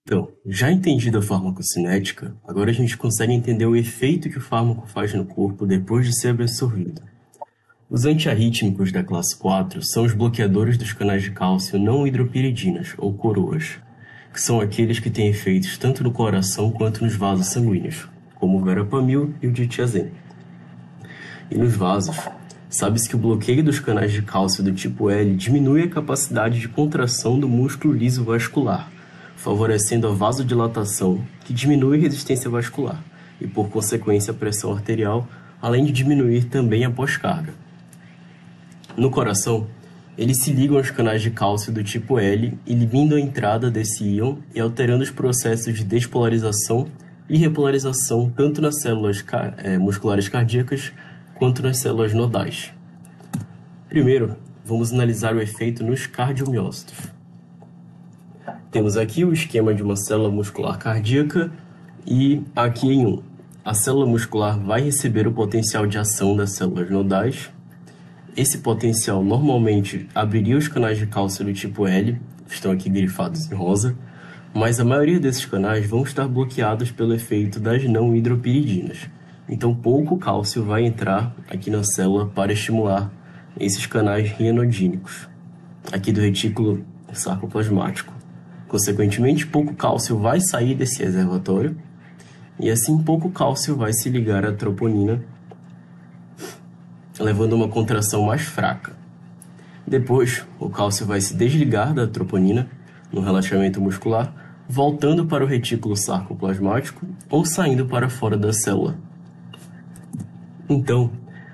Então, já entendido a farmacocinética, agora a gente consegue entender o efeito que o fármaco faz no corpo depois de ser absorvido. Os antiarrítmicos da classe 4 são os bloqueadores dos canais de cálcio não hidropiridinas, ou coroas, que são aqueles que têm efeitos tanto no coração quanto nos vasos sanguíneos, como o verapamil e o ditiazem. E nos vasos, sabe-se que o bloqueio dos canais de cálcio do tipo L diminui a capacidade de contração do músculo liso vascular, favorecendo a vasodilatação, que diminui a resistência vascular e, por consequência, a pressão arterial, além de diminuir também a pós-carga. No coração, eles se ligam aos canais de cálcio do tipo L, inibindo a entrada desse íon e alterando os processos de despolarização e repolarização tanto nas células musculares cardíacas quanto nas células nodais. Primeiro, vamos analisar o efeito nos cardiomiócitos. Temos aqui o esquema de uma célula muscular cardíaca e aqui em um. A célula muscular vai receber o potencial de ação das células nodais. Esse potencial normalmente abriria os canais de cálcio do tipo L, que estão aqui grifados em rosa, mas a maioria desses canais vão estar bloqueados pelo efeito das não hidropiridinas. Então pouco cálcio vai entrar aqui na célula para estimular esses canais rianodínicos, aqui do retículo sarcoplasmático. Consequentemente, pouco cálcio vai sair desse reservatório e assim pouco cálcio vai se ligar à troponina, levando a uma contração mais fraca. Depois, o cálcio vai se desligar da troponina no relaxamento muscular, voltando para o retículo sarcoplasmático ou saindo para fora da célula. Então,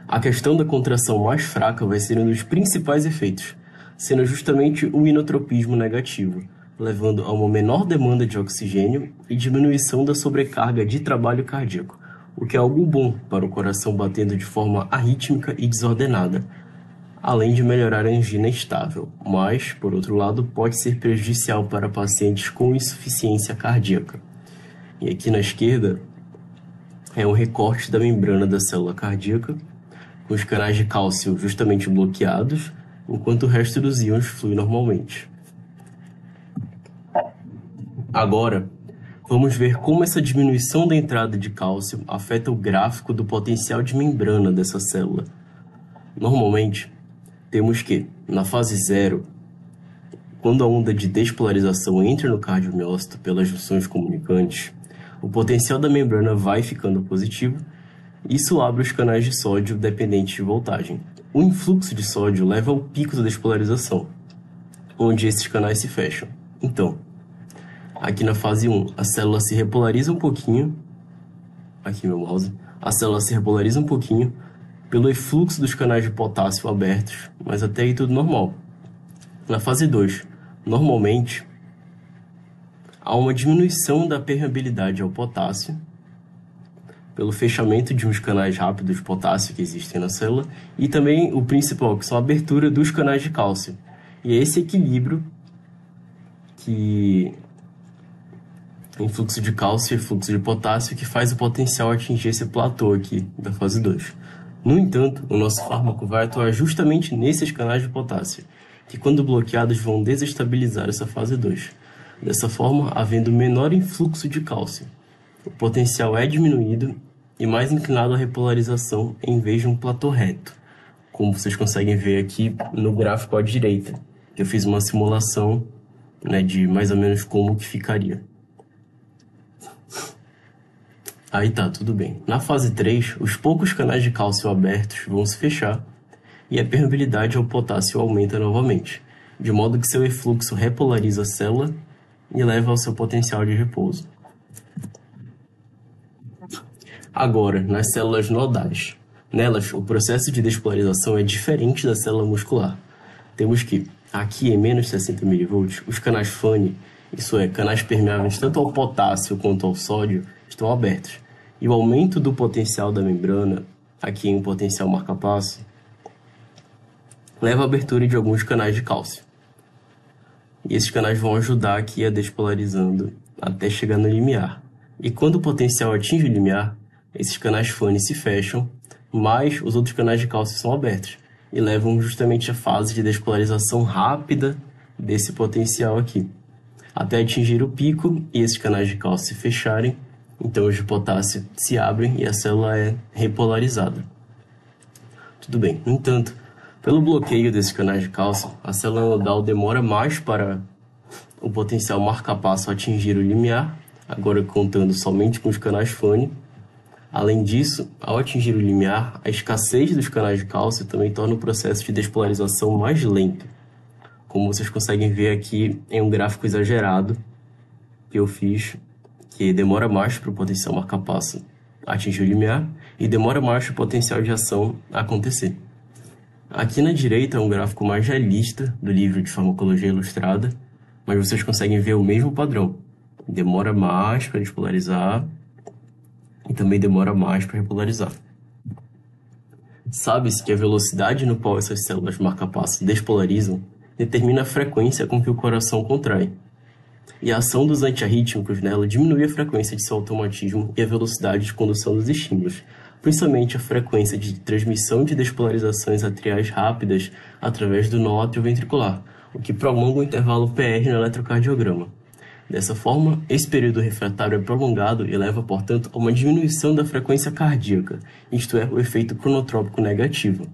a questão da contração mais fraca vai ser um dos principais efeitos, sendo justamente o inotropismo negativo, levando a uma menor demanda de oxigênio e diminuição da sobrecarga de trabalho cardíaco, o que é algo bom para o coração batendo de forma arrítmica e desordenada, além de melhorar a angina estável, mas, por outro lado, pode ser prejudicial para pacientes com insuficiência cardíaca. E aqui na esquerda é um recorte da membrana da célula cardíaca, com os canais de cálcio justamente bloqueados, enquanto o resto dos íons flui normalmente. Agora, vamos ver como essa diminuição da entrada de cálcio afeta o gráfico do potencial de membrana dessa célula. Normalmente, temos que, na fase 0, quando a onda de despolarização entra no cardiomiócito pelas junções comunicantes, o potencial da membrana vai ficando positivo. Isso abre os canais de sódio dependentes de voltagem. O influxo de sódio leva ao pico da despolarização, onde esses canais se fecham. Então, aqui na fase 1, a célula se repolariza um pouquinho. Aqui meu mouse. A célula se repolariza um pouquinho pelo efluxo dos canais de potássio abertos, mas até aí tudo normal. Na fase 2, normalmente, há uma diminuição da permeabilidade ao potássio pelo fechamento de uns canais rápidos de potássio que existem na célula e também o principal, que são a abertura dos canais de cálcio. E é esse equilíbrio em fluxo de cálcio e fluxo de potássio que faz o potencial atingir esse platô aqui da fase 2. No entanto, o nosso fármaco vai atuar justamente nesses canais de potássio, que quando bloqueados vão desestabilizar essa fase 2. Dessa forma, havendo menor influxo de cálcio, o potencial é diminuído e mais inclinado à repolarização em vez de um platô reto, como vocês conseguem ver aqui no gráfico à direita, que eu fiz uma simulação, de mais ou menos como que ficaria. Aí tá, tudo bem. Na fase 3, os poucos canais de cálcio abertos vão se fechar e a permeabilidade ao potássio aumenta novamente, de modo que seu efluxo repolariza a célula e leva ao seu potencial de repouso. Agora, nas células nodais. Nelas, o processo de despolarização é diferente da célula muscular. Temos que, aqui em menos 60 mV, os canais FANE, isso é, canais permeáveis tanto ao potássio quanto ao sódio, estão abertos. E o aumento do potencial da membrana, aqui em potencial marca-passo, leva à abertura de alguns canais de cálcio. E esses canais vão ajudar aqui a despolarizando até chegar no limiar. E quando o potencial atinge o limiar, esses canais FANE se fecham, mas os outros canais de cálcio são abertos e levam justamente à fase de despolarização rápida desse potencial aqui. até atingir o pico e esses canais de cálcio se fecharem, então os de potássio se abrem e a célula é repolarizada. Tudo bem, no entanto, pelo bloqueio desses canais de cálcio, a célula nodal demora mais para o potencial marca-passo atingir o limiar, agora contando somente com os canais Fanny. Além disso, ao atingir o limiar, a escassez dos canais de cálcio também torna o processo de despolarização mais lento, como vocês conseguem ver aqui em um gráfico exagerado que eu fiz, que demora mais para o potencial marca-passo atingir o limiar e demora mais para o potencial de ação acontecer. Aqui na direita é um gráfico mais realista do livro de Farmacologia Ilustrada, mas vocês conseguem ver o mesmo padrão. Demora mais para despolarizar e também demora mais para repolarizar. Sabe-se que a velocidade no qual essas células marca-passo despolarizam determina a frequência com que o coração contrai. E a ação dos antiarrítmicos nela diminui a frequência de seu automatismo e a velocidade de condução dos estímulos, principalmente a frequência de transmissão de despolarizações atriais rápidas através do nó atrioventricular, o que prolonga o intervalo PR no eletrocardiograma. Dessa forma, esse período refratário é prolongado e leva, portanto, a uma diminuição da frequência cardíaca, isto é, o efeito cronotrópico negativo.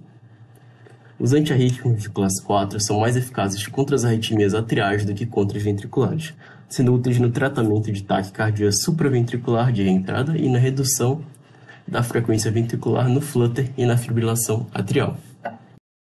Os antiarrítmicos de classe 4 são mais eficazes contra as arritmias atriais do que contra as ventriculares, sendo úteis no tratamento de taquicardia supraventricular de reentrada e na redução da frequência ventricular no flutter e na fibrilação atrial.